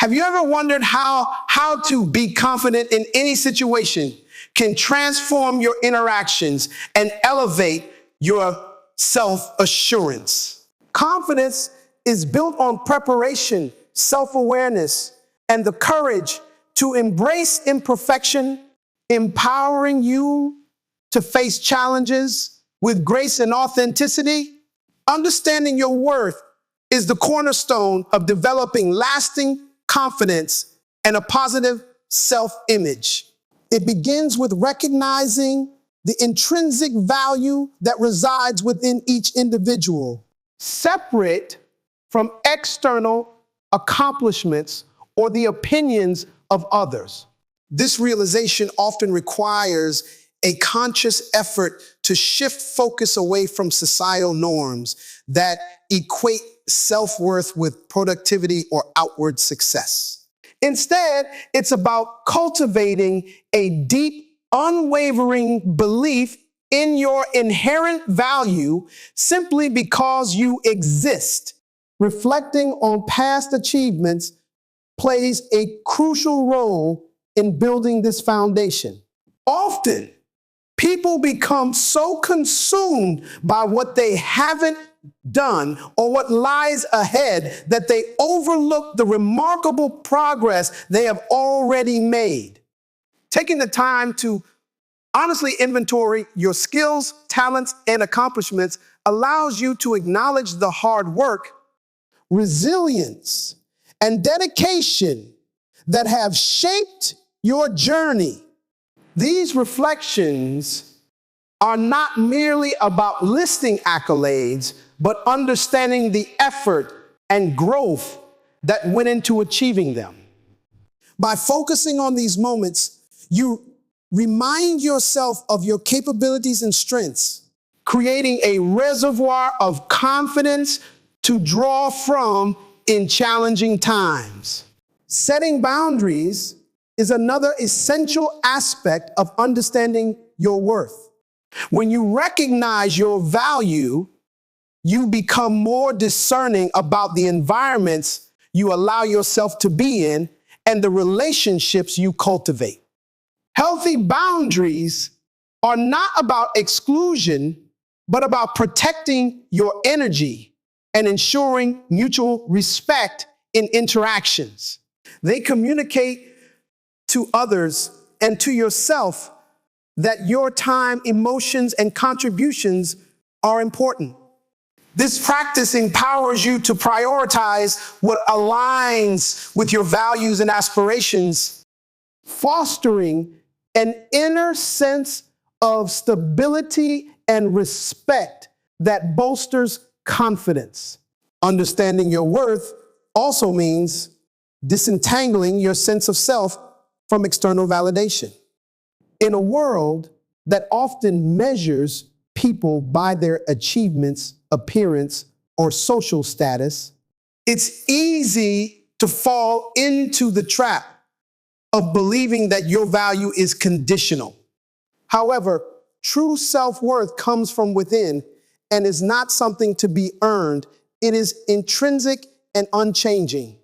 Have you ever wondered how to be confident in any situation can transform your interactions and elevate your self-assurance? Confidence is built on preparation, self-awareness, and the courage to embrace imperfection, empowering you to face challenges with grace and authenticity. Understanding your worth is the cornerstone of developing lasting confidence and a positive self-image. It begins with recognizing the intrinsic value that resides within each individual, separate from external accomplishments or the opinions of others. This realization often requires a conscious effort to shift focus away from societal norms that equate self-worth with productivity or outward success. Instead, it's about cultivating a deep, unwavering belief in your inherent value simply because you exist. Reflecting on past achievements plays a crucial role in building this foundation. Often, people become so consumed by what they haven't done or what lies ahead that they overlook the remarkable progress they have already made. Taking the time to honestly inventory your skills, talents, and accomplishments allows you to acknowledge the hard work, resilience, and dedication that have shaped your journey. These reflections are not merely about listing accolades, but understanding the effort and growth that went into achieving them. By focusing on these moments, you remind yourself of your capabilities and strengths, creating a reservoir of confidence to draw from in challenging times. Setting boundaries is another essential aspect of understanding your worth. When you recognize your value, you become more discerning about the environments you allow yourself to be in and the relationships you cultivate. Healthy boundaries are not about exclusion, but about protecting your energy and ensuring mutual respect in interactions. They communicate to others and to yourself that your time, emotions, and contributions are important. This practice empowers you to prioritize what aligns with your values and aspirations, fostering an inner sense of stability and respect that bolsters confidence. Understanding your worth also means disentangling your sense of self from external validation. In a world that often measures people by their achievements, appearance, or social status, it's easy to fall into the trap of believing that your value is conditional. However, true self-worth comes from within and is not something to be earned. It is intrinsic and unchanging.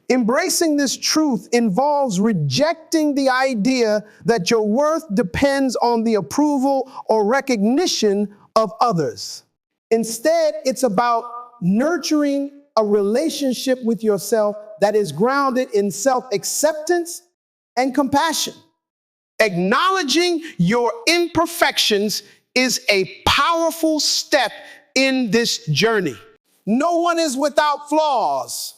Embracing this truth involves rejecting the idea that your worth depends on the approval or recognition of others. Instead, it's about nurturing a relationship with yourself that is grounded in self-acceptance and compassion. Acknowledging your imperfections is a powerful step in this journey. No one is without flaws.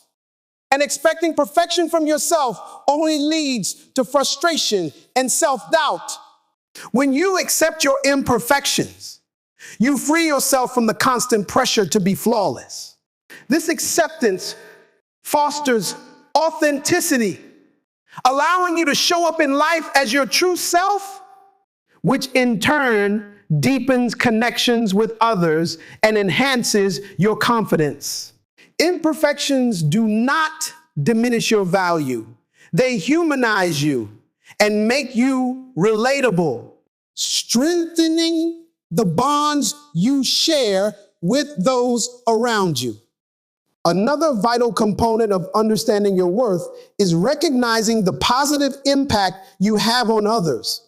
And expecting perfection from yourself only leads to frustration and self-doubt. When you accept your imperfections, you free yourself from the constant pressure to be flawless. This acceptance fosters authenticity, allowing you to show up in life as your true self, which in turn deepens connections with others and enhances your confidence. Imperfections do not diminish your value. They humanize you and make you relatable, strengthening the bonds you share with those around you. Another vital component of understanding your worth is recognizing the positive impact you have on others.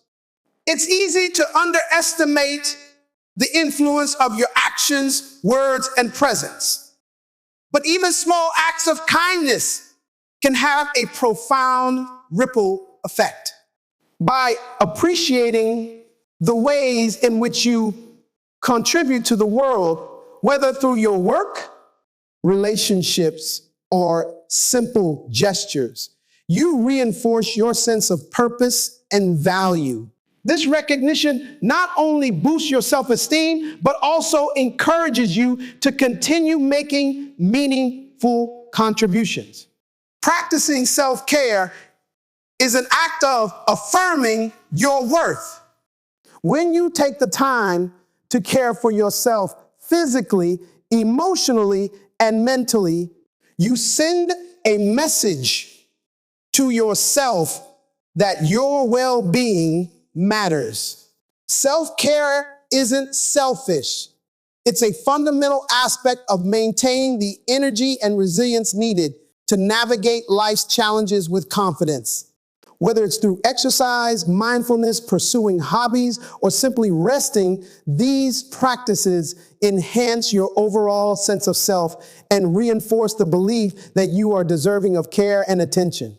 It's easy to underestimate the influence of your actions, words, and presence. But even small acts of kindness can have a profound ripple effect. By appreciating the ways in which you contribute to the world, whether through your work, relationships, or simple gestures, you reinforce your sense of purpose and value. This recognition not only boosts your self-esteem, but also encourages you to continue making meaningful contributions. Practicing self-care is an act of affirming your worth. When you take the time to care for yourself physically, emotionally, and mentally, you send a message to yourself that your well-being matters. Self-care isn't selfish. It's a fundamental aspect of maintaining the energy and resilience needed to navigate life's challenges with confidence. Whether it's through exercise, mindfulness, pursuing hobbies, or simply resting, these practices enhance your overall sense of self and reinforce the belief that you are deserving of care and attention.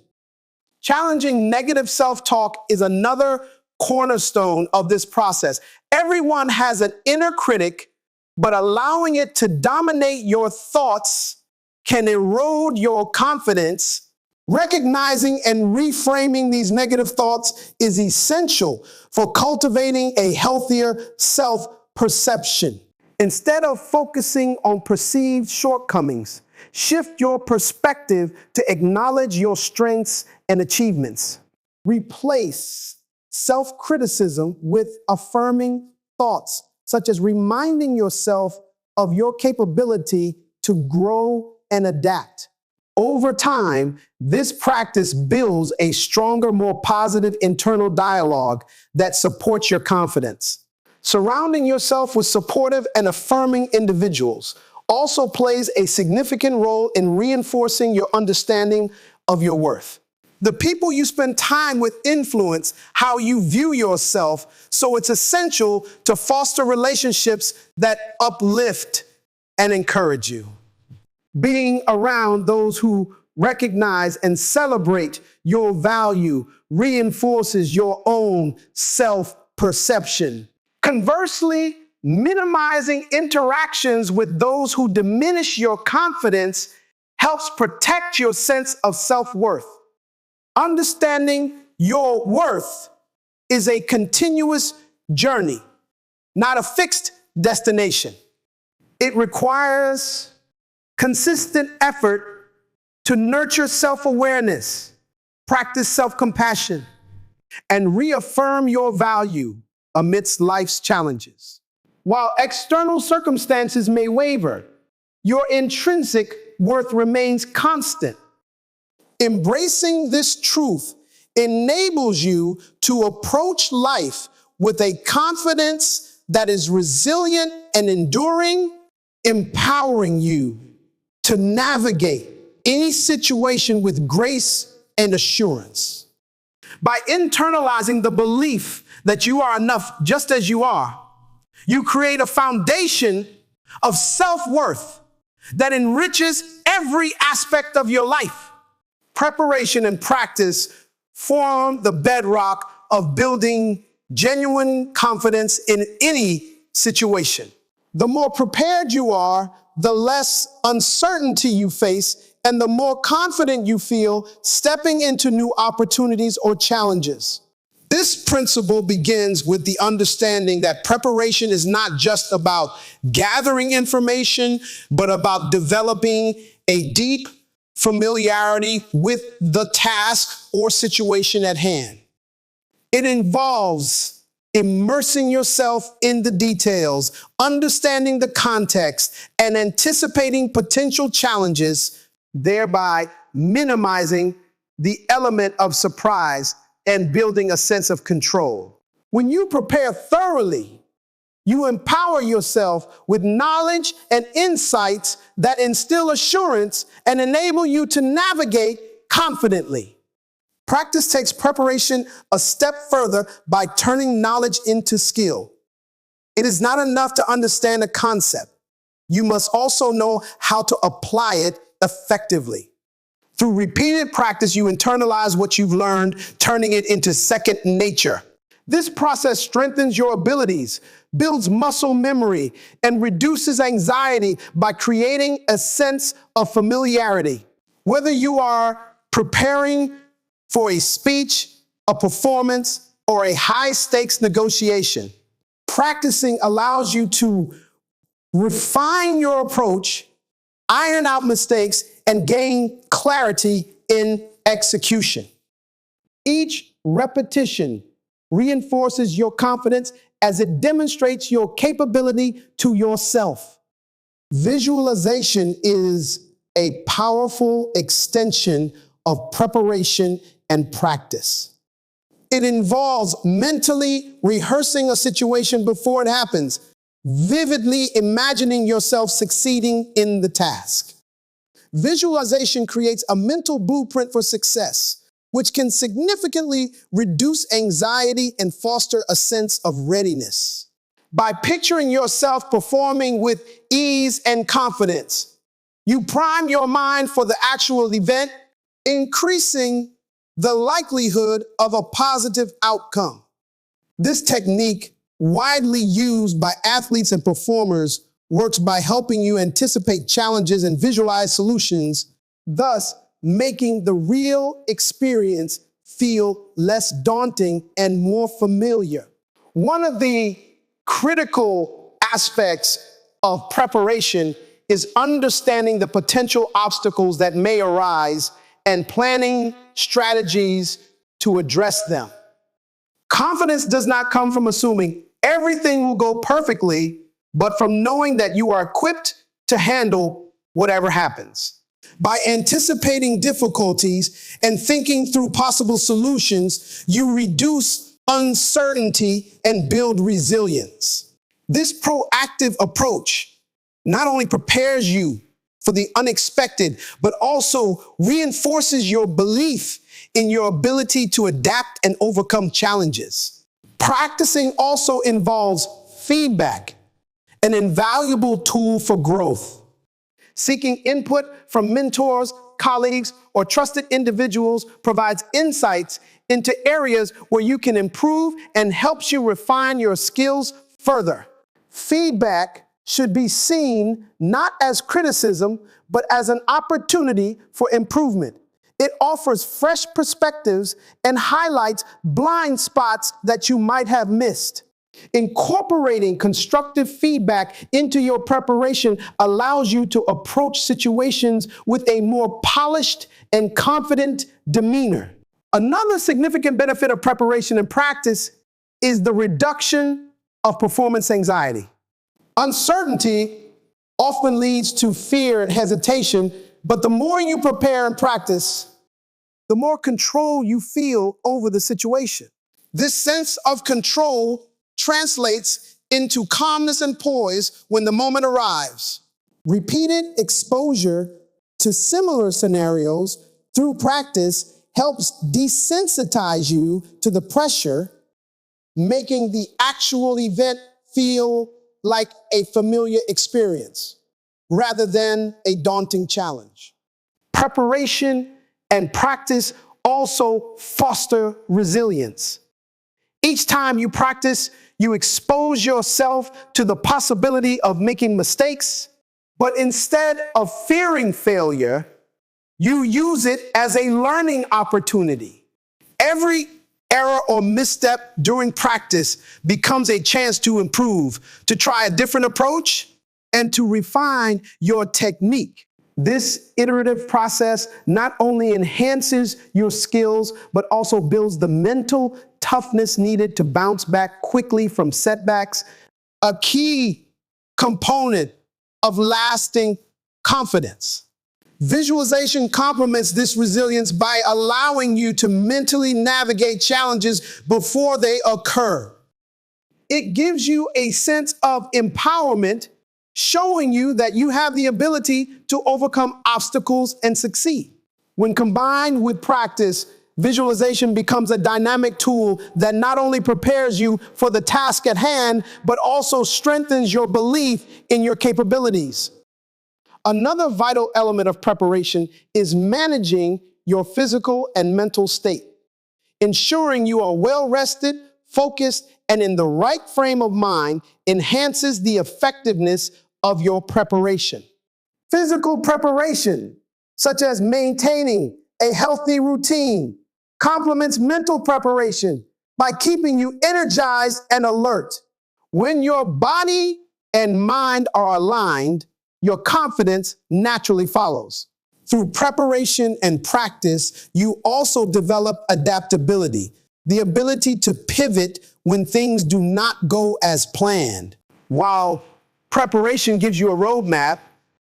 Challenging negative self-talk is another cornerstone of this process. Everyone has an inner critic, but allowing it to dominate your thoughts can erode your confidence. Recognizing and reframing these negative thoughts is essential for cultivating a healthier self-perception. Instead of focusing on perceived shortcomings, shift your perspective to acknowledge your strengths and achievements. Replace self-criticism with affirming thoughts, such as reminding yourself of your capability to grow and adapt. Over time, this practice builds a stronger, more positive internal dialogue that supports your confidence. Surrounding yourself with supportive and affirming individuals also plays a significant role in reinforcing your understanding of your worth. The people you spend time with influence how you view yourself, so it's essential to foster relationships that uplift and encourage you. Being around those who recognize and celebrate your value reinforces your own self-perception. Conversely, minimizing interactions with those who diminish your confidence helps protect your sense of self-worth. Understanding your worth is a continuous journey, not a fixed destination. It requires consistent effort to nurture self-awareness, practice self-compassion, and reaffirm your value amidst life's challenges. While external circumstances may waver, your intrinsic worth remains constant. Embracing this truth enables you to approach life with a confidence that is resilient and enduring, empowering you to navigate any situation with grace and assurance. By internalizing the belief that you are enough just as you are, you create a foundation of self-worth that enriches every aspect of your life. Preparation and practice form the bedrock of building genuine confidence in any situation. The more prepared you are, the less uncertainty you face, and the more confident you feel stepping into new opportunities or challenges. This principle begins with the understanding that preparation is not just about gathering information, but about developing a deep familiarity with the task or situation at hand. It involves immersing yourself in the details, understanding the context, and anticipating potential challenges, thereby minimizing the element of surprise and building a sense of control. When you prepare thoroughly, You empower yourself with knowledge and insights that instill assurance and enable you to navigate confidently. Practice takes preparation a step further by turning knowledge into skill. It is not enough to understand a concept. You must also know how to apply it effectively. Through repeated practice, you internalize what you've learned, turning it into second nature. This process strengthens your abilities, builds muscle memory, and reduces anxiety by creating a sense of familiarity. Whether you are preparing for a speech, a performance, or a high-stakes negotiation, practicing allows you to refine your approach, iron out mistakes, and gain clarity in execution. Each repetition reinforces your confidence as it demonstrates your capability to yourself. Visualization is a powerful extension of preparation and practice. It involves mentally rehearsing a situation before it happens, vividly imagining yourself succeeding in the task. Visualization creates a mental blueprint for success, which can significantly reduce anxiety and foster a sense of readiness. By picturing yourself performing with ease and confidence, you prime your mind for the actual event, increasing the likelihood of a positive outcome. This technique, widely used by athletes and performers, works by helping you anticipate challenges and visualize solutions, thus making the real experience feel less daunting and more familiar. One of the critical aspects of preparation is understanding the potential obstacles that may arise and planning strategies to address them. Confidence does not come from assuming everything will go perfectly, but from knowing that you are equipped to handle whatever happens. By anticipating difficulties and thinking through possible solutions, you reduce uncertainty and build resilience. This proactive approach not only prepares you for the unexpected, but also reinforces your belief in your ability to adapt and overcome challenges. Practicing also involves feedback, an invaluable tool for growth. Seeking input from mentors, colleagues, or trusted individuals provides insights into areas where you can improve and helps you refine your skills further. Feedback should be seen not as criticism, but as an opportunity for improvement. It offers fresh perspectives and highlights blind spots that you might have missed. Incorporating constructive feedback into your preparation allows you to approach situations with a more polished and confident demeanor. Another significant benefit of preparation and practice is the reduction of performance anxiety. Uncertainty often leads to fear and hesitation, but the more you prepare and practice, the more control you feel over the situation. This sense of control translates into calmness and poise when the moment arrives. Repeated exposure to similar scenarios through practice helps desensitize you to the pressure, making the actual event feel like a familiar experience rather than a daunting challenge. Preparation and practice also foster resilience. Each time you practice, you expose yourself to the possibility of making mistakes, but instead of fearing failure, you use it as a learning opportunity. Every error or misstep during practice becomes a chance to improve, to try a different approach, and to refine your technique. This iterative process not only enhances your skills, but also builds the mental toughness needed to bounce back quickly from setbacks, a key component of lasting confidence. Visualization complements this resilience by allowing you to mentally navigate challenges before they occur. It gives you a sense of empowerment, showing you that you have the ability to overcome obstacles and succeed. When combined with practice, visualization becomes a dynamic tool that not only prepares you for the task at hand, but also strengthens your belief in your capabilities. Another vital element of preparation is managing your physical and mental state. Ensuring you are well rested, focused, and in the right frame of mind enhances the effectiveness of your preparation. Physical preparation, such as maintaining a healthy routine, complements mental preparation by keeping you energized and alert. When your body and mind are aligned, your confidence naturally follows. Through preparation and practice, you also develop adaptability, the ability to pivot when things do not go as planned. While preparation gives you a roadmap,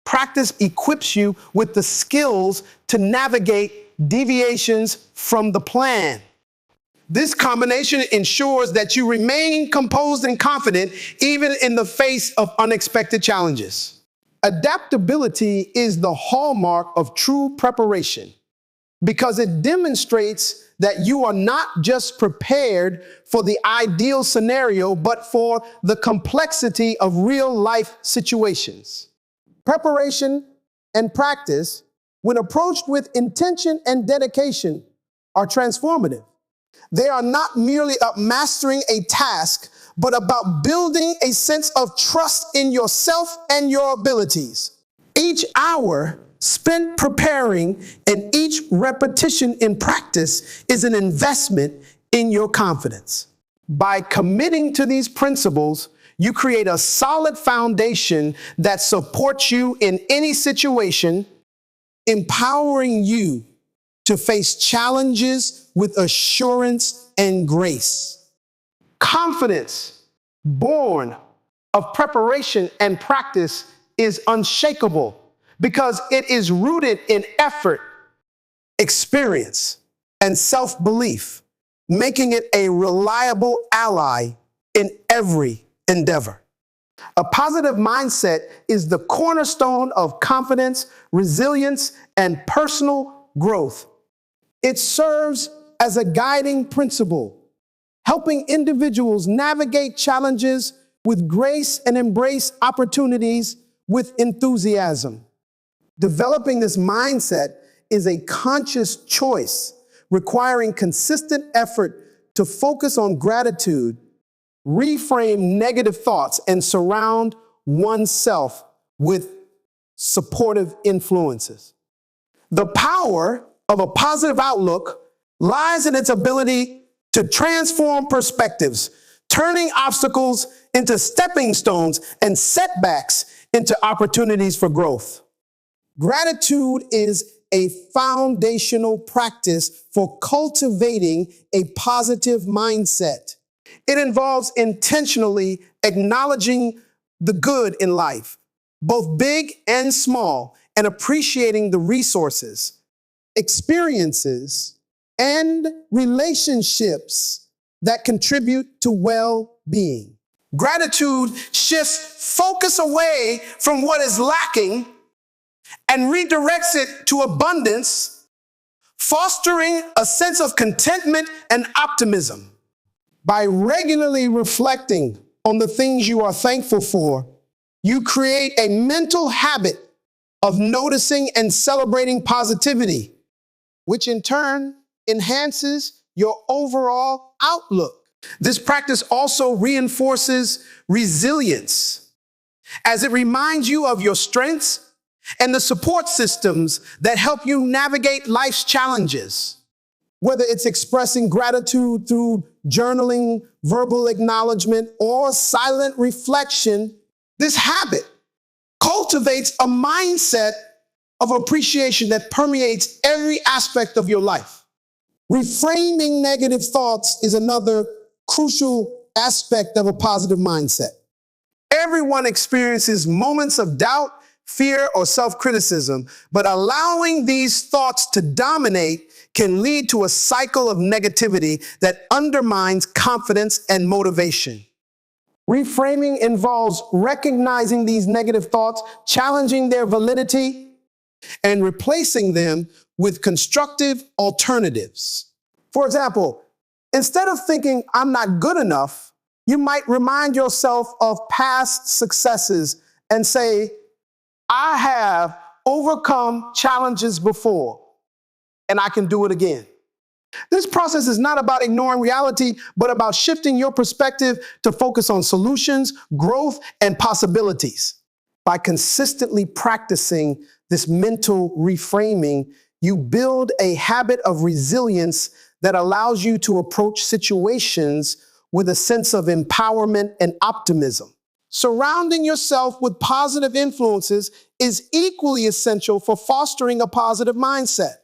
practice equips you with the skills to navigate deviations from the plan. This combination ensures that you remain composed and confident even in the face of unexpected challenges. Adaptability is the hallmark of true preparation because it demonstrates that you are not just prepared for the ideal scenario, but for the complexity of real life situations. Preparation and practice, when approached with intention and dedication, are transformative. They are not merely about mastering a task, but about building a sense of trust in yourself and your abilities. Each hour spent preparing and each repetition in practice is an investment in your confidence. By committing to these principles, you create a solid foundation that supports you in any situation, empowering you to face challenges with assurance and grace. Confidence born of preparation and practice is unshakable because it is rooted in effort, experience, and self-belief, making it a reliable ally in every endeavor. A positive mindset is the cornerstone of confidence, resilience, and personal growth. It serves as a guiding principle, helping individuals navigate challenges with grace and embrace opportunities with enthusiasm. Developing this mindset is a conscious choice, requiring consistent effort to focus on gratitude, reframe negative thoughts, and surround oneself with supportive influences. The power of a positive outlook lies in its ability to transform perspectives, turning obstacles into stepping stones and setbacks into opportunities for growth. Gratitude is a foundational practice for cultivating a positive mindset. It involves intentionally acknowledging the good in life, both big and small, and appreciating the resources, experiences, and relationships that contribute to well-being. Gratitude shifts focus away from what is lacking and redirects it to abundance, fostering a sense of contentment and optimism. By regularly reflecting on the things you are thankful for, you create a mental habit of noticing and celebrating positivity, which in turn enhances your overall outlook. This practice also reinforces resilience, as it reminds you of your strengths and the support systems that help you navigate life's challenges. Whether it's expressing gratitude through journaling, verbal acknowledgement, or silent reflection, this habit cultivates a mindset of appreciation that permeates every aspect of your life. Reframing negative thoughts is another crucial aspect of a positive mindset. Everyone experiences moments of doubt, fear, or self-criticism, but allowing these thoughts to dominate can lead to a cycle of negativity that undermines confidence and motivation. Reframing involves recognizing these negative thoughts, challenging their validity, and replacing them with constructive alternatives. For example, instead of thinking, I'm not good enough, you might remind yourself of past successes and say, I have overcome challenges before, and I can do it again. This process is not about ignoring reality, but about shifting your perspective to focus on solutions, growth, and possibilities. By consistently practicing this mental reframing, you build a habit of resilience that allows you to approach situations with a sense of empowerment and optimism. Surrounding yourself with positive influences is equally essential for fostering a positive mindset.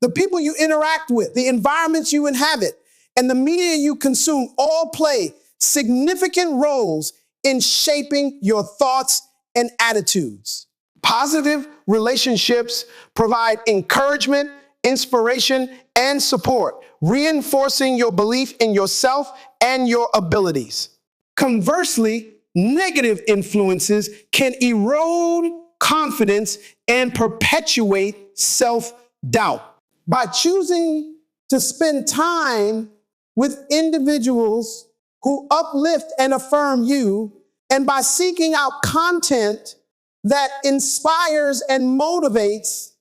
The people you interact with, the environments you inhabit, and the media you consume all play significant roles in shaping your thoughts and attitudes. Positive relationships provide encouragement, inspiration, and support, reinforcing your belief in yourself and your abilities. Conversely, negative influences can erode confidence and perpetuate self-doubt. By choosing to spend time with individuals who uplift and affirm you, and by seeking out content that inspires and motivates,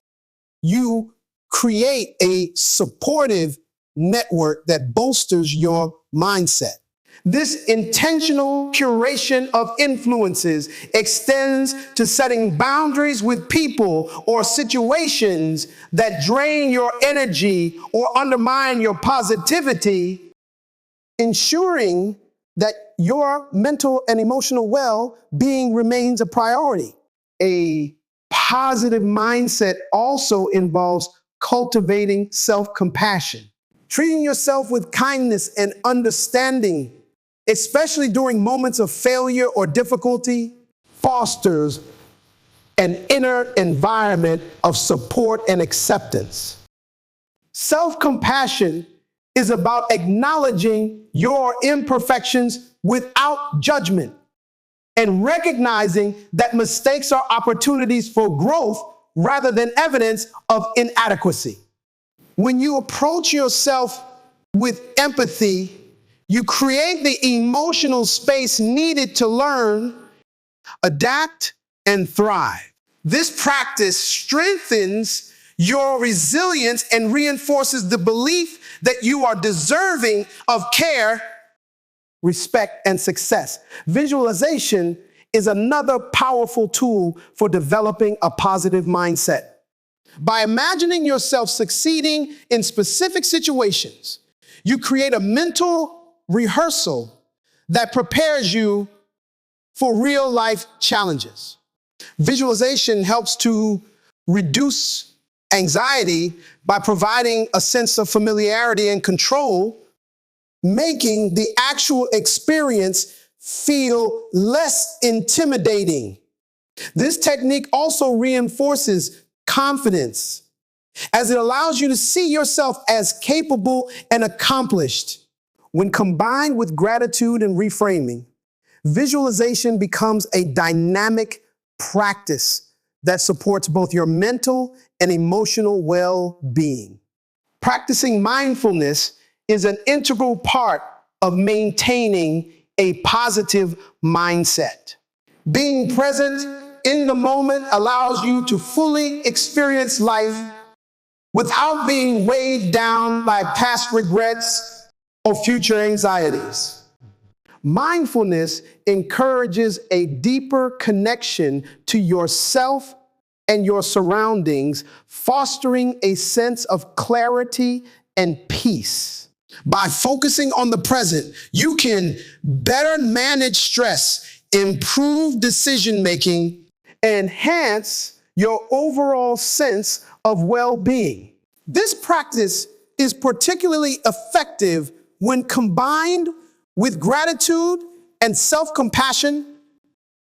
you create a supportive network that bolsters your mindset. This intentional curation of influences extends to setting boundaries with people or situations that drain your energy or undermine your positivity, ensuring that your mental and emotional well-being remains a priority. A positive mindset also involves cultivating self-compassion, treating yourself with kindness and understanding, especially during moments of failure or difficulty, fosters an inner environment of support and acceptance. Self-compassion is about acknowledging your imperfections without judgment and recognizing that mistakes are opportunities for growth rather than evidence of inadequacy. When you approach yourself with empathy, you create the emotional space needed to learn, adapt, and thrive. This practice strengthens your resilience and reinforces the belief that you are deserving of care, respect, and success. Visualization is another powerful tool for developing a positive mindset. By imagining yourself succeeding in specific situations, you create a mental rehearsal that prepares you for real life challenges. Visualization helps to reduce anxiety by providing a sense of familiarity and control, making the actual experience feel less intimidating. This technique also reinforces confidence, as it allows you to see yourself as capable and accomplished. When combined with gratitude and reframing, visualization becomes a dynamic practice that supports both your mental and emotional well-being. Practicing mindfulness is an integral part of maintaining a positive mindset. Being present in the moment allows you to fully experience life without being weighed down by past regrets or future anxieties. Mindfulness encourages a deeper connection to yourself and your surroundings, fostering a sense of clarity and peace. By focusing on the present, you can better manage stress, improve decision-making, enhance your overall sense of well-being. This practice is particularly effective when combined with gratitude and self-compassion,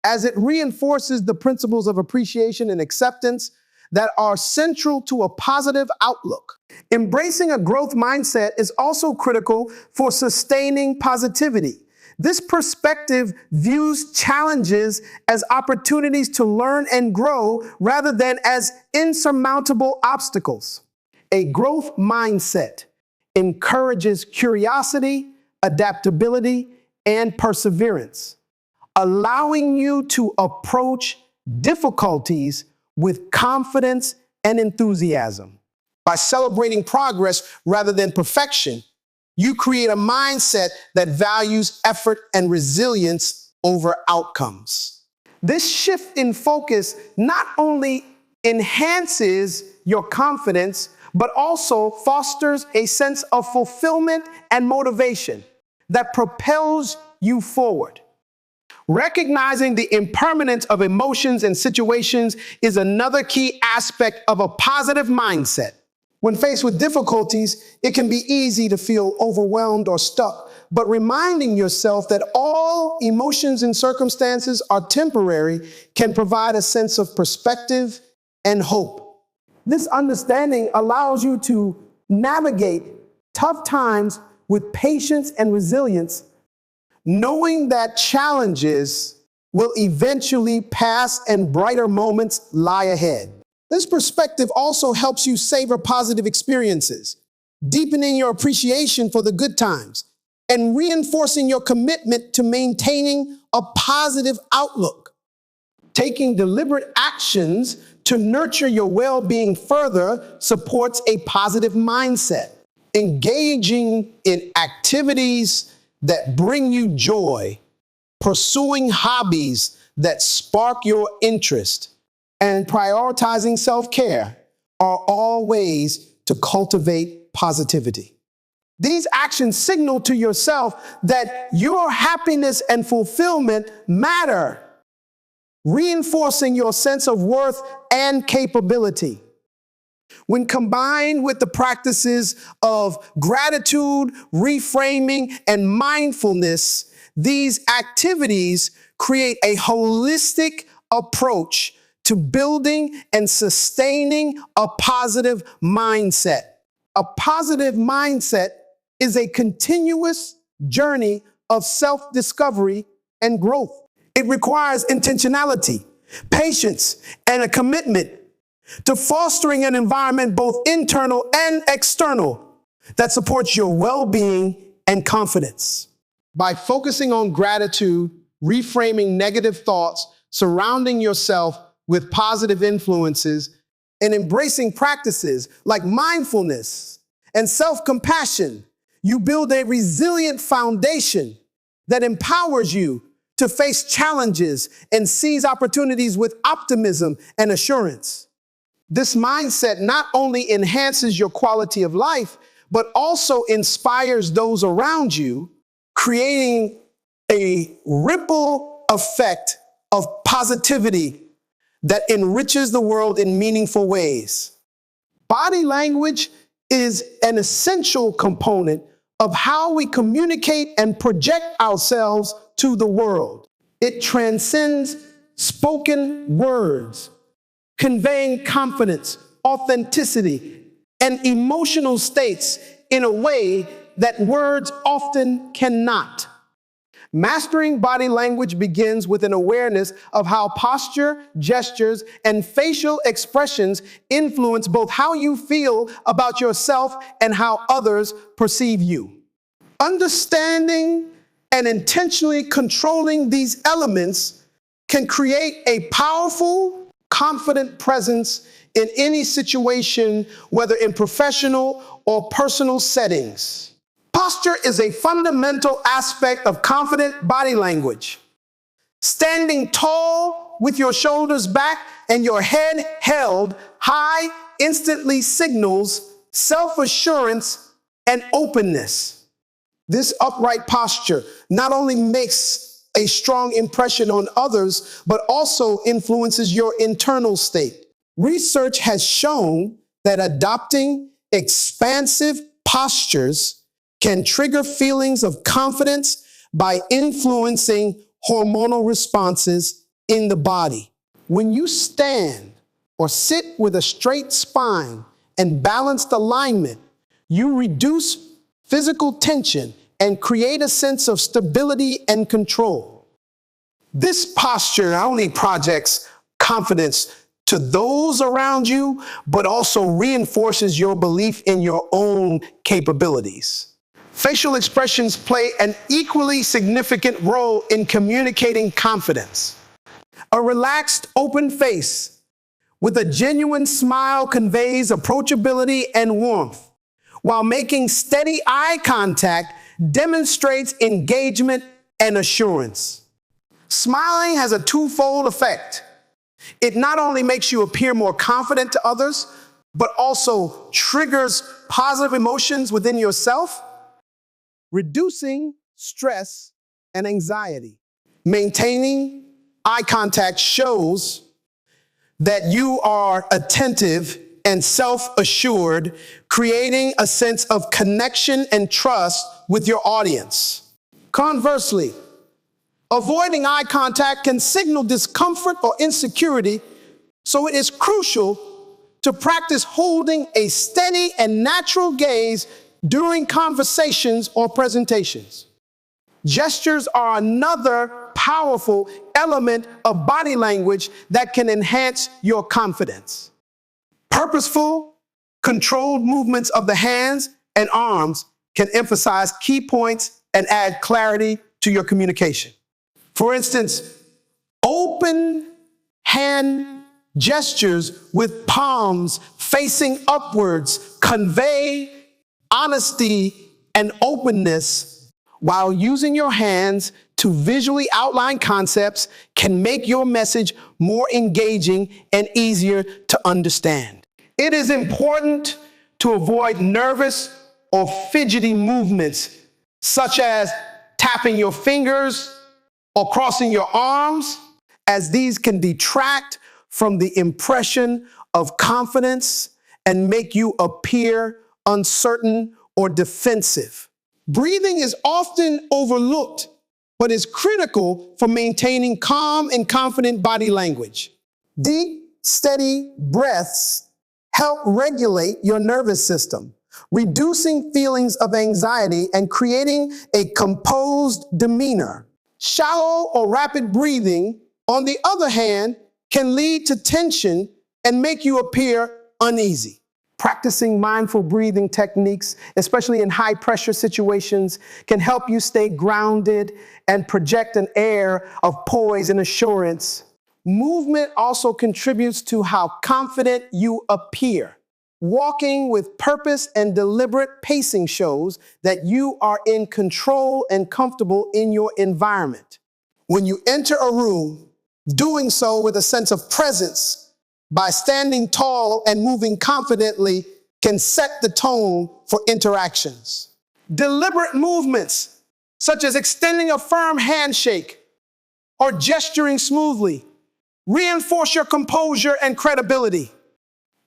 as it reinforces the principles of appreciation and acceptance that are central to a positive outlook. Embracing a growth mindset is also critical for sustaining positivity. This perspective views challenges as opportunities to learn and grow rather than as insurmountable obstacles. A growth mindset encourages curiosity, adaptability, and perseverance, allowing you to approach difficulties with confidence and enthusiasm. By celebrating progress rather than perfection, you create a mindset that values effort and resilience over outcomes. This shift in focus not only enhances your confidence, but also fosters a sense of fulfillment and motivation that propels you forward. Recognizing the impermanence of emotions and situations is another key aspect of a positive mindset. When faced with difficulties, it can be easy to feel overwhelmed or stuck, but reminding yourself that all emotions and circumstances are temporary can provide a sense of perspective and hope. This understanding allows you to navigate tough times with patience and resilience, knowing that challenges will eventually pass and brighter moments lie ahead. This perspective also helps you savor positive experiences, deepening your appreciation for the good times and reinforcing your commitment to maintaining a positive outlook. Taking deliberate actions to nurture your well-being further supports a positive mindset. Engaging in activities that bring you joy, pursuing hobbies that spark your interest, and prioritizing self-care are all ways to cultivate positivity. These actions signal to yourself that your happiness and fulfillment matter, reinforcing your sense of worth and capability. When combined with the practices of gratitude, reframing, and mindfulness, these activities create a holistic approach to building and sustaining a positive mindset. A positive mindset is a continuous journey of self-discovery and growth. It requires intentionality, patience, and a commitment to fostering an environment both internal and external that supports your well-being and confidence. By focusing on gratitude, reframing negative thoughts, surrounding yourself with positive influences, and embracing practices like mindfulness and self-compassion, you build a resilient foundation that empowers you to face challenges and seize opportunities with optimism and assurance. This mindset not only enhances your quality of life, but also inspires those around you, creating a ripple effect of positivity that enriches the world in meaningful ways. Body language is an essential component of how we communicate and project ourselves to the world. It transcends spoken words, conveying confidence, authenticity, and emotional states in a way that words often cannot. Mastering body language begins with an awareness of how posture, gestures, and facial expressions influence both how you feel about yourself and how others perceive you. Understanding and intentionally controlling these elements can create a powerful, confident presence in any situation, whether in professional or personal settings. Posture is a fundamental aspect of confident body language. Standing tall with your shoulders back and your head held high instantly signals self-assurance and openness. This upright posture not only makes a strong impression on others, but also influences your internal state. Research has shown that adopting expansive postures can trigger feelings of confidence by influencing hormonal responses in the body. When you stand or sit with a straight spine and balanced alignment, you reduce physical tension and create a sense of stability and control. This posture not only projects confidence to those around you, but also reinforces your belief in your own capabilities. Facial expressions play an equally significant role in communicating confidence. A relaxed, open face with a genuine smile conveys approachability and warmth, while making steady eye contact demonstrates engagement and assurance. Smiling has a twofold effect. It not only makes you appear more confident to others, but also triggers positive emotions within yourself, reducing stress and anxiety. Maintaining eye contact shows that you are attentive and self-assured, creating a sense of connection and trust with your audience. Conversely, avoiding eye contact can signal discomfort or insecurity, so it is crucial to practice holding a steady and natural gaze during conversations or presentations. Gestures are another powerful element of body language that can enhance your confidence. Purposeful, controlled movements of the hands and arms can emphasize key points and add clarity to your communication. For instance, open hand gestures with palms facing upwards convey honesty and openness, while using your hands to visually outline concepts can make your message more engaging and easier to understand. It is important to avoid nervous or fidgety movements, such as tapping your fingers or crossing your arms, as these can detract from the impression of confidence and make you appear uncertain or defensive. Breathing is often overlooked, but is critical for maintaining calm and confident body language. Deep, steady breaths help regulate your nervous system, reducing feelings of anxiety and creating a composed demeanor. Shallow or rapid breathing, on the other hand, can lead to tension and make you appear uneasy. Practicing mindful breathing techniques, especially in high-pressure situations, can help you stay grounded and project an air of poise and assurance. Movement also contributes to how confident you appear. Walking with purpose and deliberate pacing shows that you are in control and comfortable in your environment. When you enter a room, doing so with a sense of presence by standing tall and moving confidently can set the tone for interactions. Deliberate movements, such as extending a firm handshake or gesturing smoothly, reinforce your composure and credibility.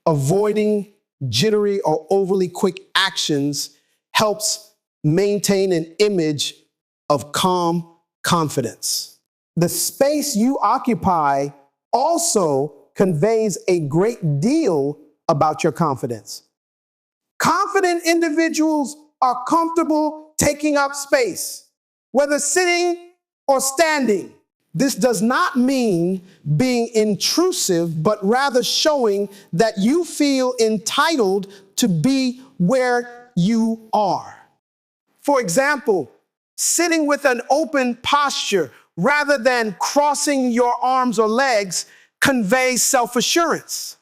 Avoiding jittery or overly quick actions helps maintain an image of calm confidence. The space you occupy also conveys a great deal about your confidence. Confident individuals are comfortable taking up space, whether sitting or standing. This does not mean being intrusive, but rather showing that you feel entitled to be where you are. For example, sitting with an open posture rather than crossing your arms or legs conveys self-assurance.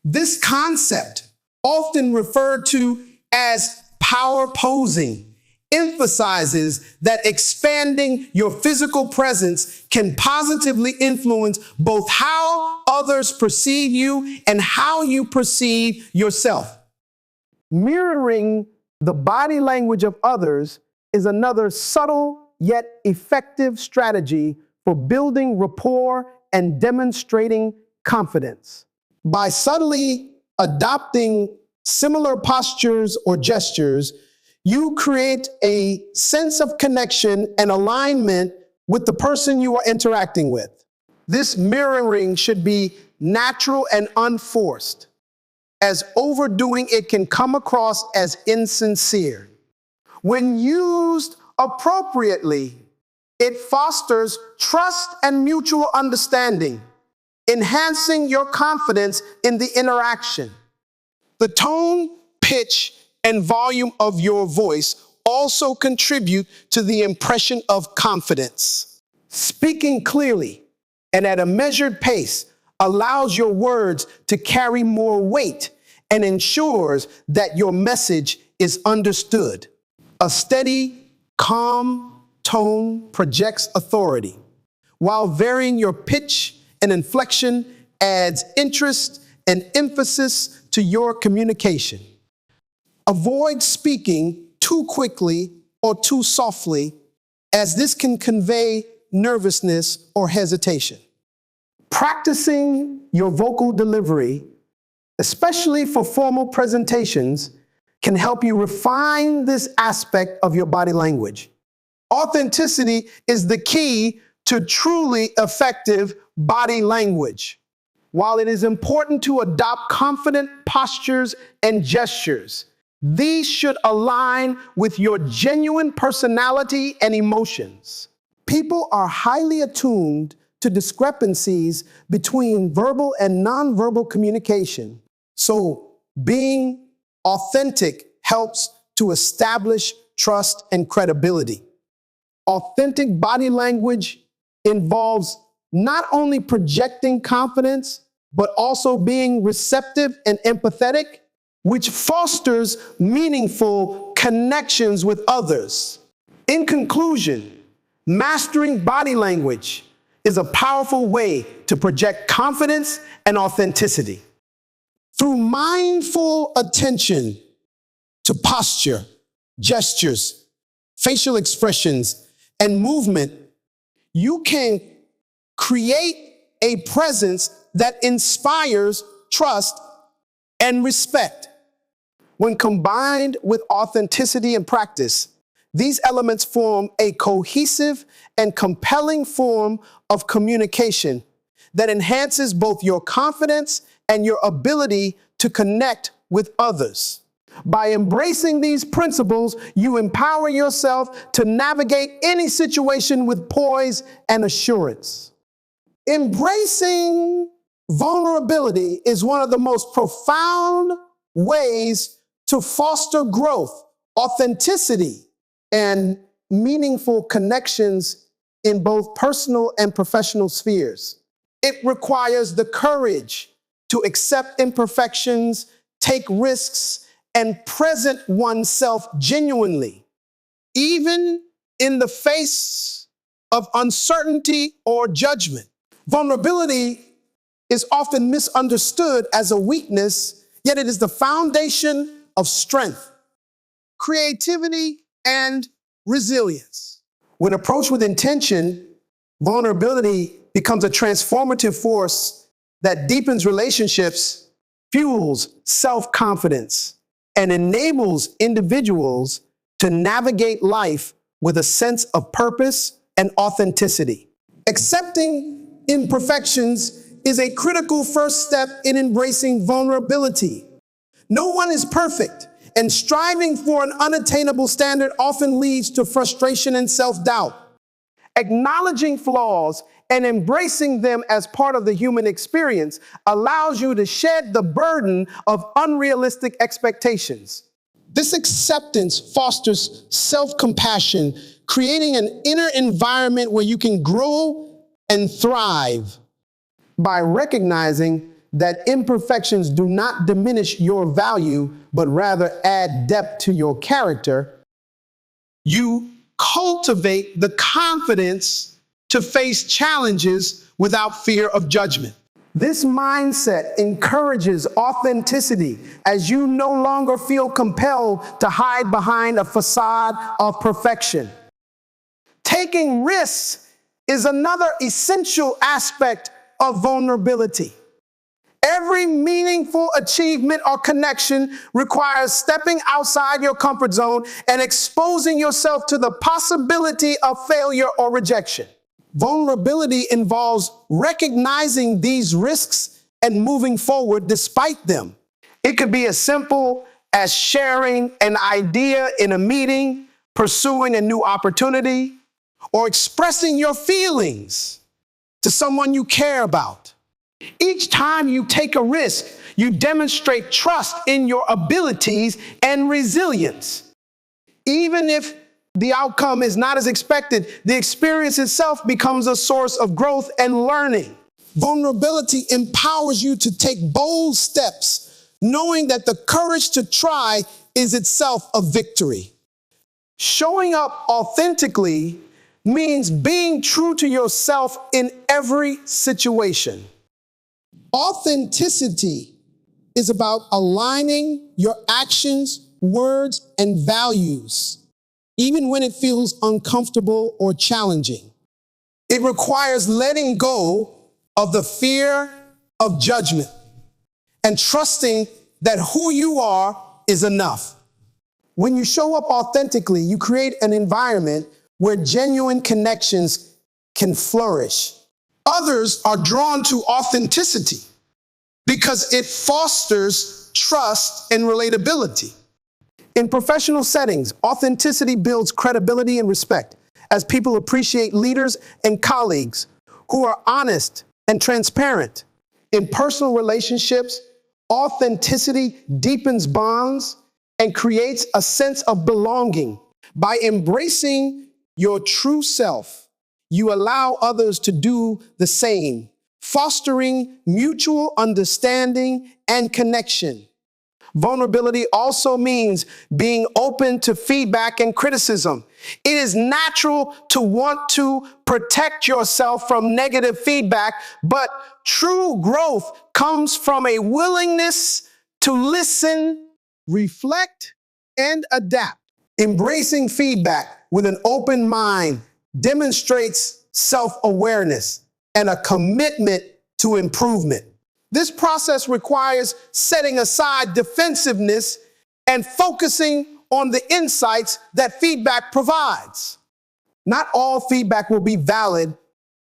This concept, often referred to as power posing, emphasizes that expanding your physical presence can positively influence both how others perceive you and how you perceive yourself. Mirroring the body language of others is another subtle yet effective strategy for building rapport and demonstrating confidence. By subtly adopting similar postures or gestures, you create a sense of connection and alignment with the person you are interacting with. This mirroring should be natural and unforced, as overdoing it can come across as insincere. When used Appropriately, it fosters trust and mutual understanding, enhancing your confidence in the interaction. The tone, pitch, and volume of your voice also contribute to the impression of confidence. Speaking clearly and at a measured pace allows your words to carry more weight and ensures that your message is understood. A steady, calm tone projects authority, while varying your pitch and inflection adds interest and emphasis to your communication. Avoid speaking too quickly or too softly, as this can convey nervousness or hesitation. Practicing your vocal delivery, especially for formal presentations, can help you refine this aspect of your body language. Authenticity is the key to truly effective body language. While it is important to adopt confident postures and gestures, these should align with your genuine personality and emotions. People are highly attuned to discrepancies between verbal and nonverbal communication. So being authentic helps to establish trust and credibility. Authentic body language involves not only projecting confidence, but also being receptive and empathetic, which fosters meaningful connections with others. In conclusion, mastering body language is a powerful way to project confidence and authenticity. Through mindful attention to posture, gestures, facial expressions, and movement, you can create a presence that inspires trust and respect. When combined with authenticity and practice, these elements form a cohesive and compelling form of communication that enhances both your confidence and your ability to connect with others. By embracing these principles, you empower yourself to navigate any situation with poise and assurance. Embracing vulnerability is one of the most profound ways to foster growth, authenticity, and meaningful connections in both personal and professional spheres. It requires the courage to accept imperfections, take risks, and present oneself genuinely, even in the face of uncertainty or judgment. Vulnerability is often misunderstood as a weakness, yet it is the foundation of strength, creativity, and resilience. When approached with intention, vulnerability becomes a transformative force that deepens relationships, fuels self-confidence, and enables individuals to navigate life with a sense of purpose and authenticity. Accepting imperfections is a critical first step in embracing vulnerability. No one is perfect, and striving for an unattainable standard often leads to frustration and self-doubt. Acknowledging flaws and embracing them as part of the human experience allows you to shed the burden of unrealistic expectations. This acceptance fosters self-compassion, creating an inner environment where you can grow and thrive. By recognizing that imperfections do not diminish your value, but rather add depth to your character, you cultivate the confidence to face challenges without fear of judgment. This mindset encourages authenticity as you no longer feel compelled to hide behind a facade of perfection. Taking risks is another essential aspect of vulnerability. Every meaningful achievement or connection requires stepping outside your comfort zone and exposing yourself to the possibility of failure or rejection. Vulnerability involves recognizing these risks and moving forward despite them. It could be as simple as sharing an idea in a meeting pursuing a new opportunity, or expressing your feelings to someone you care about. Each time you take a risk, you demonstrate trust in your abilities and resilience. Even if the outcome is not as expected, the experience itself becomes a source of growth and learning. Vulnerability empowers you to take bold steps, knowing that the courage to try is itself a victory. Showing up authentically means being true to yourself in every situation. Authenticity is about aligning your actions, words, and values, even when it feels uncomfortable or challenging. It requires letting go of the fear of judgment and trusting that who you are is enough. When you show up authentically, you create an environment where genuine connections can flourish. Others are drawn to authenticity because it fosters trust and relatability. In professional settings, authenticity builds credibility and respect as people appreciate leaders and colleagues who are honest and transparent. In personal relationships, authenticity deepens bonds and creates a sense of belonging. By embracing your true self, you allow others to do the same, fostering mutual understanding and connection. Vulnerability also means being open to feedback and criticism. It is natural to want to protect yourself from negative feedback, but true growth comes from a willingness to listen, reflect, and adapt. Embracing feedback with an open mind demonstrates self-awareness and a commitment to improvement. This process requires setting aside defensiveness and focusing on the insights that feedback provides. Not all feedback will be valid,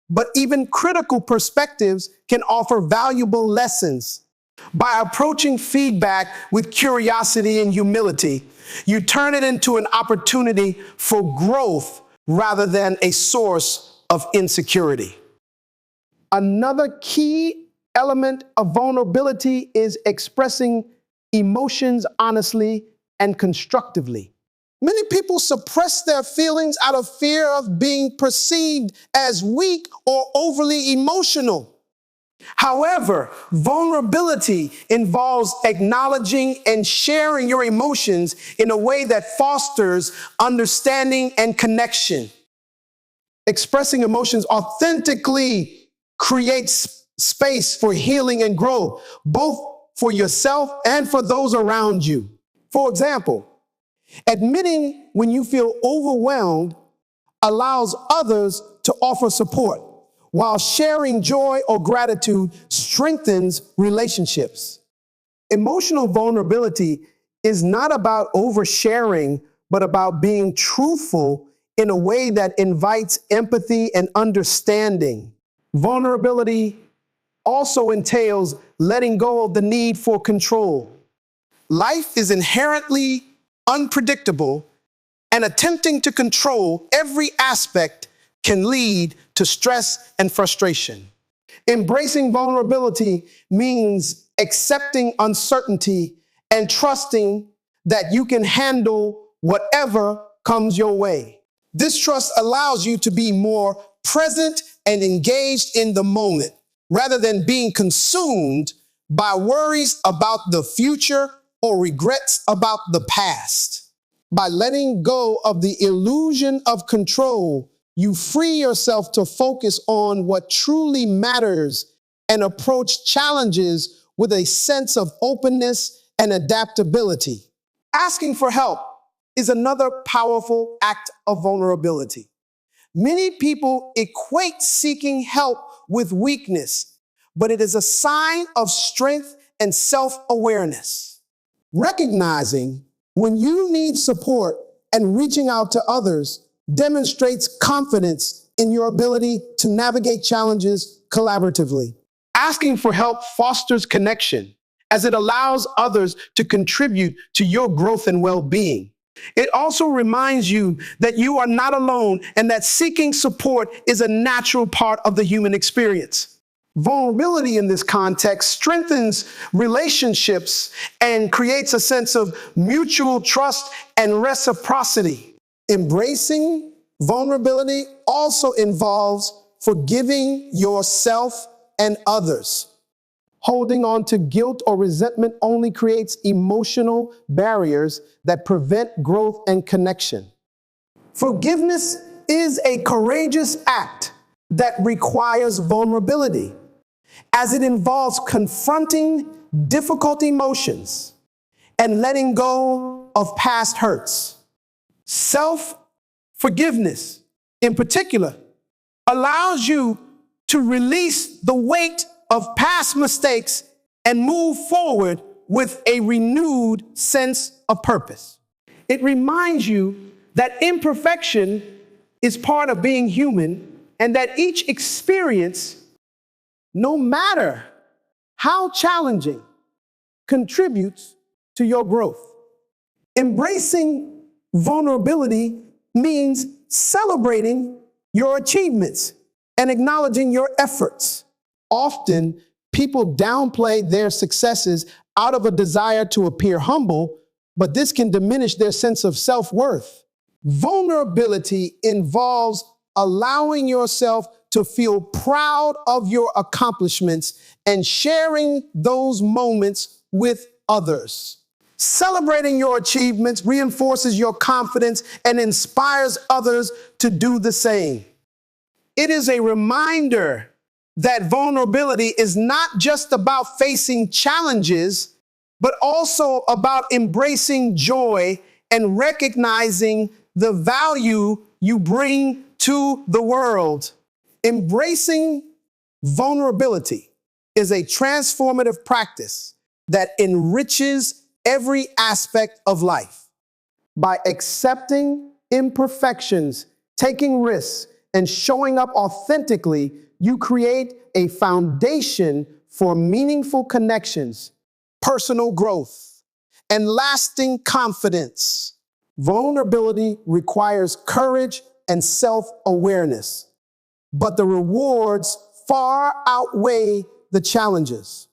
but even critical perspectives can offer valuable lessons. By approaching feedback with curiosity and humility, you turn it into an opportunity for growth rather than a source of insecurity. Another key element of vulnerability is expressing emotions honestly and constructively. Many people suppress their feelings out of fear of being perceived as weak or overly emotional. However, vulnerability involves acknowledging and sharing your emotions in a way that fosters understanding and connection. Expressing emotions authentically creates space for healing and growth, both for yourself and for those around you. For example, admitting when you feel overwhelmed allows others to offer support, while sharing joy or gratitude strengthens relationships. Emotional vulnerability is not about oversharing, but about being truthful in a way that invites empathy and understanding. Vulnerability also entails letting go of the need for control. Life is inherently unpredictable, and attempting to control every aspect can lead to stress and frustration. Embracing vulnerability means accepting uncertainty and trusting that you can handle whatever comes your way. This trust allows you to be more present and engaged in the moment, rather than being consumed by worries about the future or regrets about the past. By letting go of the illusion of control, you free yourself to focus on what truly matters and approach challenges with a sense of openness and adaptability. Asking for help is another powerful act of vulnerability. Many people equate seeking help with weakness, but it is a sign of strength and self-awareness. Recognizing when you need support and reaching out to others demonstrates confidence in your ability to navigate challenges collaboratively. Asking for help fosters connection, as it allows others to contribute to your growth and well-being. It also reminds you that you are not alone and that seeking support is a natural part of the human experience. Vulnerability in this context strengthens relationships and creates a sense of mutual trust and reciprocity. Embracing vulnerability also involves forgiving yourself and others. Holding on to guilt or resentment only creates emotional barriers that prevent growth and connection. Forgiveness is a courageous act that requires vulnerability, as it involves confronting difficult emotions and letting go of past hurts. Self-forgiveness, in particular, allows you to release the weight of past mistakes and move forward with a renewed sense of purpose. It reminds you that imperfection is part of being human and that each experience, no matter how challenging, contributes to your growth. Embracing vulnerability means celebrating your achievements and acknowledging your efforts. Often, people downplay their successes out of a desire to appear humble, but this can diminish their sense of self-worth. Vulnerability involves allowing yourself to feel proud of your accomplishments and sharing those moments with others. Celebrating your achievements reinforces your confidence and inspires others to do the same. It is a reminder that vulnerability is not just about facing challenges, but also about embracing joy and recognizing the value you bring to the world. Embracing vulnerability is a transformative practice that enriches every aspect of life. By accepting imperfections, taking risks, and showing up authentically, you create a foundation for meaningful connections, personal growth, and lasting confidence. Vulnerability requires courage and self-awareness, but the rewards far outweigh the challenges.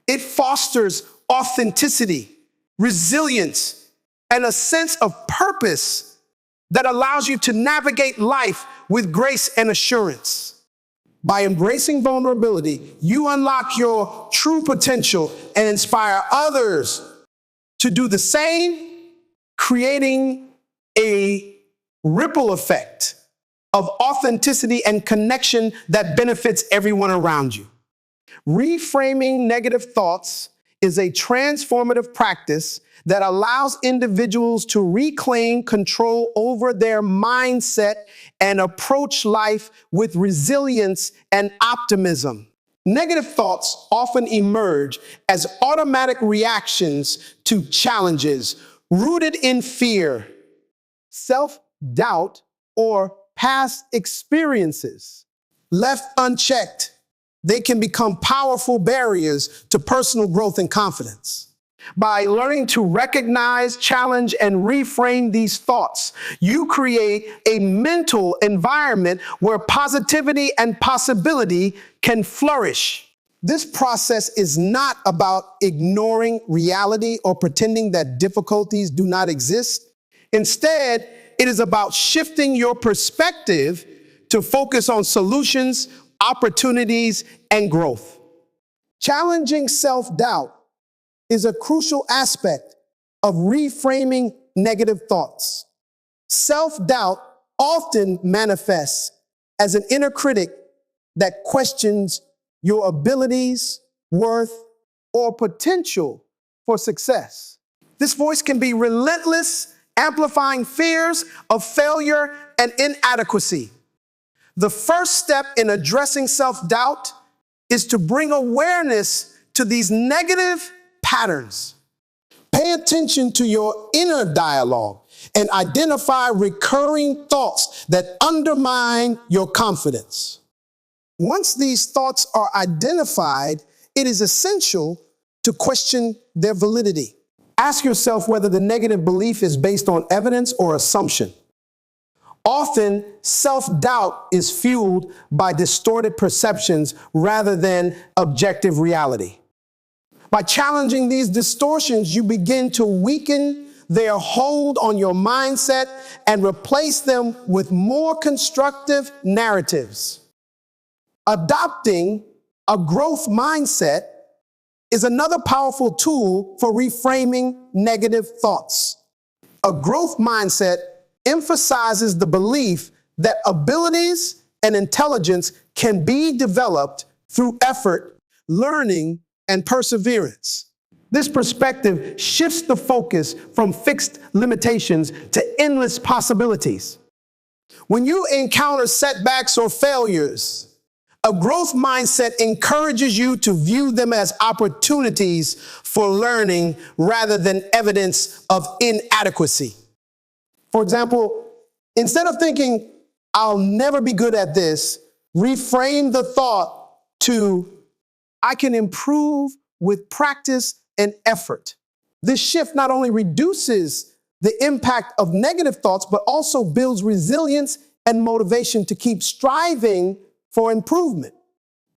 It fosters authenticity, resilience, and a sense of purpose that allows you to navigate life with grace and assurance. By embracing vulnerability, you unlock your true potential and inspire others to do the same, creating a ripple effect of authenticity and connection that benefits everyone around you. Reframing negative thoughts is a transformative practice that allows individuals to reclaim control over their mindset and approach life with resilience and optimism. Negative thoughts often emerge as automatic reactions to challenges rooted in fear, self-doubt, or past experiences. Left unchecked, they can become powerful barriers to personal growth and confidence. By learning to recognize, challenge, and reframe these thoughts, you create a mental environment where positivity and possibility can flourish. This process is not about ignoring reality or pretending that difficulties do not exist. Instead, it is about shifting your perspective to focus on solutions, opportunities, and growth. Challenging self-doubt is a crucial aspect of reframing negative thoughts. Self-doubt often manifests as an inner critic that questions your abilities, worth, or potential for success. This voice can be relentless, amplifying fears of failure and inadequacy. The first step in addressing self-doubt is to bring awareness to these negative patterns. Pay attention to your inner dialogue and identify recurring thoughts that undermine your confidence. Once these thoughts are identified, it is essential to question their validity. Ask yourself whether the negative belief is based on evidence or assumption. Often, self-doubt is fueled by distorted perceptions rather than objective reality. By challenging these distortions, you begin to weaken their hold on your mindset and replace them with more constructive narratives. Adopting a growth mindset is another powerful tool for reframing negative thoughts. A growth mindset emphasizes the belief that abilities and intelligence can be developed through effort, learning, and perseverance. This perspective shifts the focus from fixed limitations to endless possibilities. When you encounter setbacks or failures, a growth mindset encourages you to view them as opportunities for learning rather than evidence of inadequacy. For example, instead of thinking, "I'll never be good at this," reframe the thought to, "I can improve with practice and effort." This shift not only reduces the impact of negative thoughts, but also builds resilience and motivation to keep striving for improvement.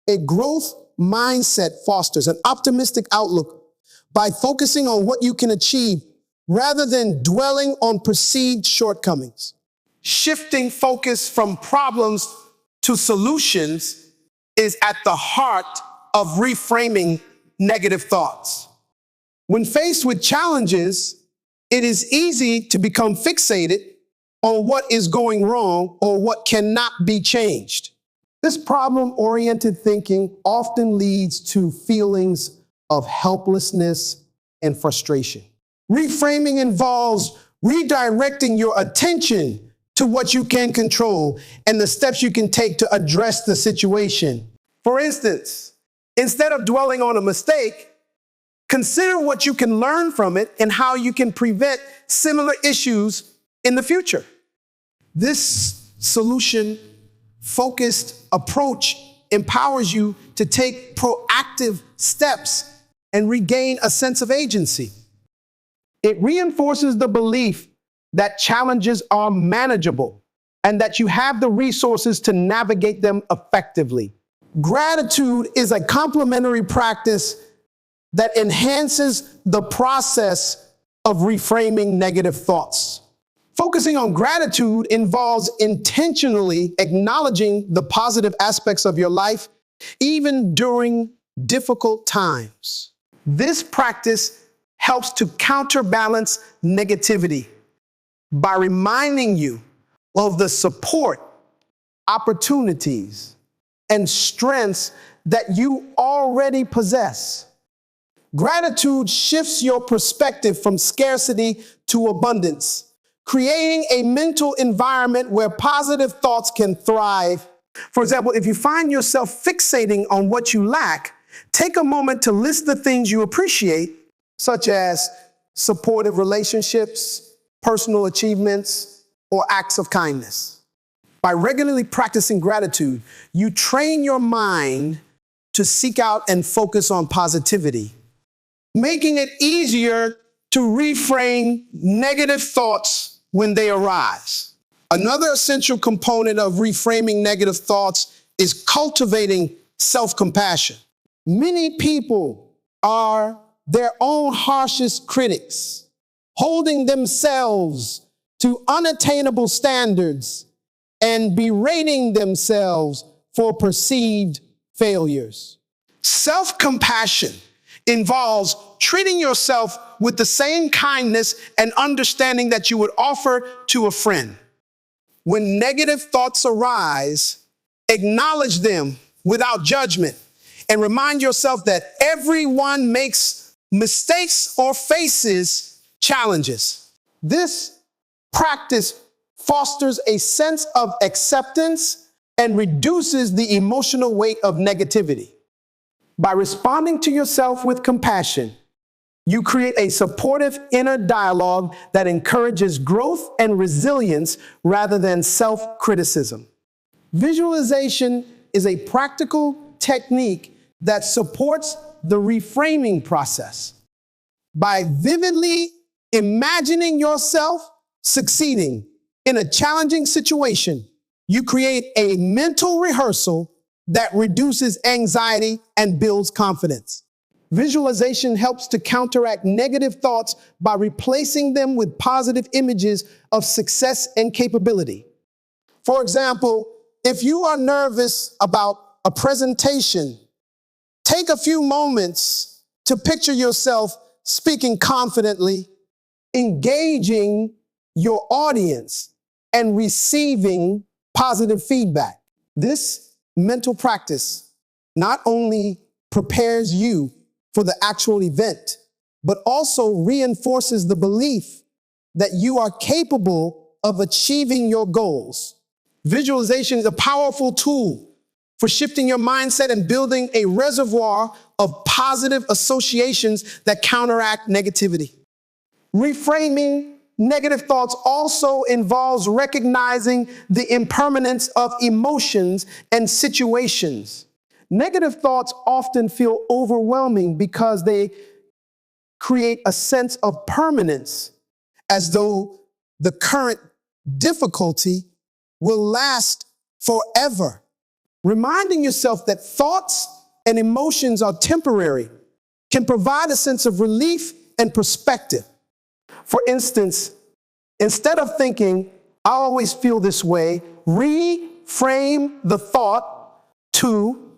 A growth mindset fosters an optimistic outlook by focusing on what you can achieve rather than dwelling on perceived shortcomings. Shifting focus from problems to solutions is at the heart of reframing negative thoughts. When faced with challenges, it is easy to become fixated on what is going wrong or what cannot be changed. This problem-oriented thinking often leads to feelings of helplessness and frustration. Reframing involves redirecting your attention to what you can control and the steps you can take to address the situation. For instance, instead of dwelling on a mistake, consider what you can learn from it and how you can prevent similar issues in the future. This solution-focused approach empowers you to take proactive steps and regain a sense of agency. It reinforces the belief that challenges are manageable and that you have the resources to navigate them effectively. Gratitude is a complementary practice that enhances the process of reframing negative thoughts. Focusing on gratitude involves intentionally acknowledging the positive aspects of your life, even during difficult times. This practice helps to counterbalance negativity by reminding you of the support, opportunities, and strengths that you already possess. Gratitude shifts your perspective from scarcity to abundance, creating a mental environment where positive thoughts can thrive. For example, if you find yourself fixating on what you lack, take a moment to list the things you appreciate, such as supportive relationships, personal achievements, or acts of kindness. By regularly practicing gratitude, you train your mind to seek out and focus on positivity, making it easier to reframe negative thoughts when they arise. Another essential component of reframing negative thoughts is cultivating self-compassion. Many people are their own harshest critics, holding themselves to unattainable standards and berating themselves for perceived failures. Self-compassion involves treating yourself with the same kindness and understanding that you would offer to a friend. When negative thoughts arise, acknowledge them without judgment and remind yourself that everyone makes mistakes or faces challenges. This practice fosters a sense of acceptance and reduces the emotional weight of negativity. By responding to yourself with compassion, you create a supportive inner dialogue that encourages growth and resilience rather than self-criticism. Visualization is a practical technique that supports the reframing process. By vividly imagining yourself succeeding in a challenging situation, you create a mental rehearsal that reduces anxiety and builds confidence. Visualization helps to counteract negative thoughts by replacing them with positive images of success and capability. For example, if you are nervous about a presentation, take a few moments to picture yourself speaking confidently, engaging your audience, and receiving positive feedback. This mental practice not only prepares you for the actual event, but also reinforces the belief that you are capable of achieving your goals. Visualization is a powerful tool for shifting your mindset and building a reservoir of positive associations that counteract negativity. Reframing negative thoughts also involves recognizing the impermanence of emotions and situations. Negative thoughts often feel overwhelming because they create a sense of permanence, as though the current difficulty will last forever. Reminding yourself that thoughts and emotions are temporary can provide a sense of relief and perspective. For instance, instead of thinking, I always feel this way, reframe the thought to,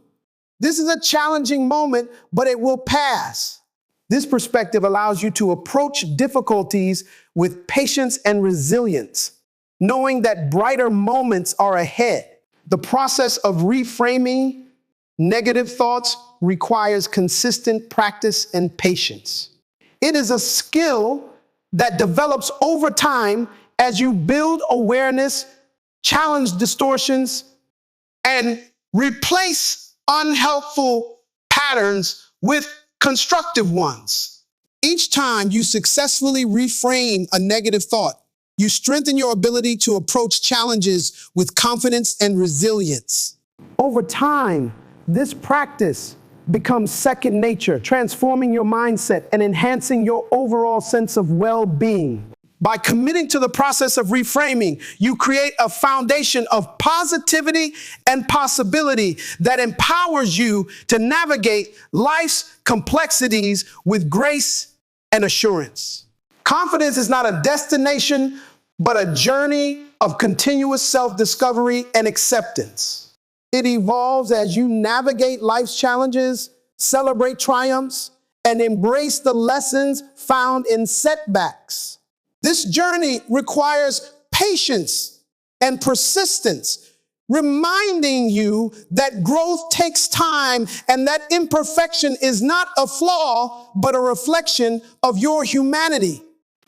this is a challenging moment, but it will pass. This perspective allows you to approach difficulties with patience and resilience, knowing that brighter moments are ahead. The process of reframing negative thoughts requires consistent practice and patience. It is a skill that develops over time as you build awareness, challenge distortions, and replace unhelpful patterns with constructive ones. Each time you successfully reframe a negative thought, you strengthen your ability to approach challenges with confidence and resilience. Over time, this practice becomes second nature, transforming your mindset and enhancing your overall sense of well-being. By committing to the process of reframing, you create a foundation of positivity and possibility that empowers you to navigate life's complexities with grace and assurance. Confidence is not a destination, but a journey of continuous self-discovery and acceptance. It evolves as you navigate life's challenges, celebrate triumphs, and embrace the lessons found in setbacks. This journey requires patience and persistence, reminding you that growth takes time and that imperfection is not a flaw, but a reflection of your humanity.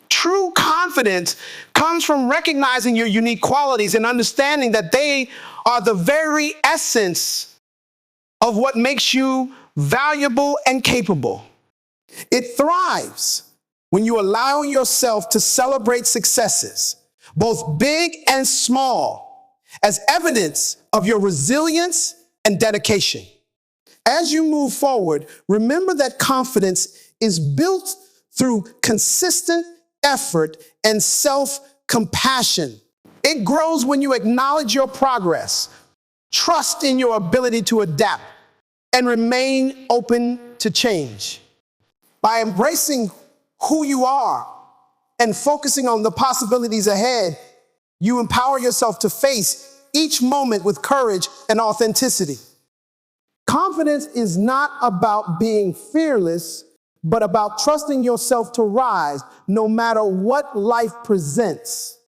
True confidence comes from recognizing your unique qualities and understanding that they are the very essence of what makes you valuable and capable. It thrives when you allow yourself to celebrate successes, both big and small, as evidence of your resilience and dedication. As you move forward, remember that confidence is built through consistent effort and self-compassion. It grows when you acknowledge your progress, trust in your ability to adapt, and remain open to change. By embracing who you are and focusing on the possibilities ahead, you empower yourself to face each moment with courage and authenticity. Confidence is not about being fearless, but about trusting yourself to rise no matter what life presents.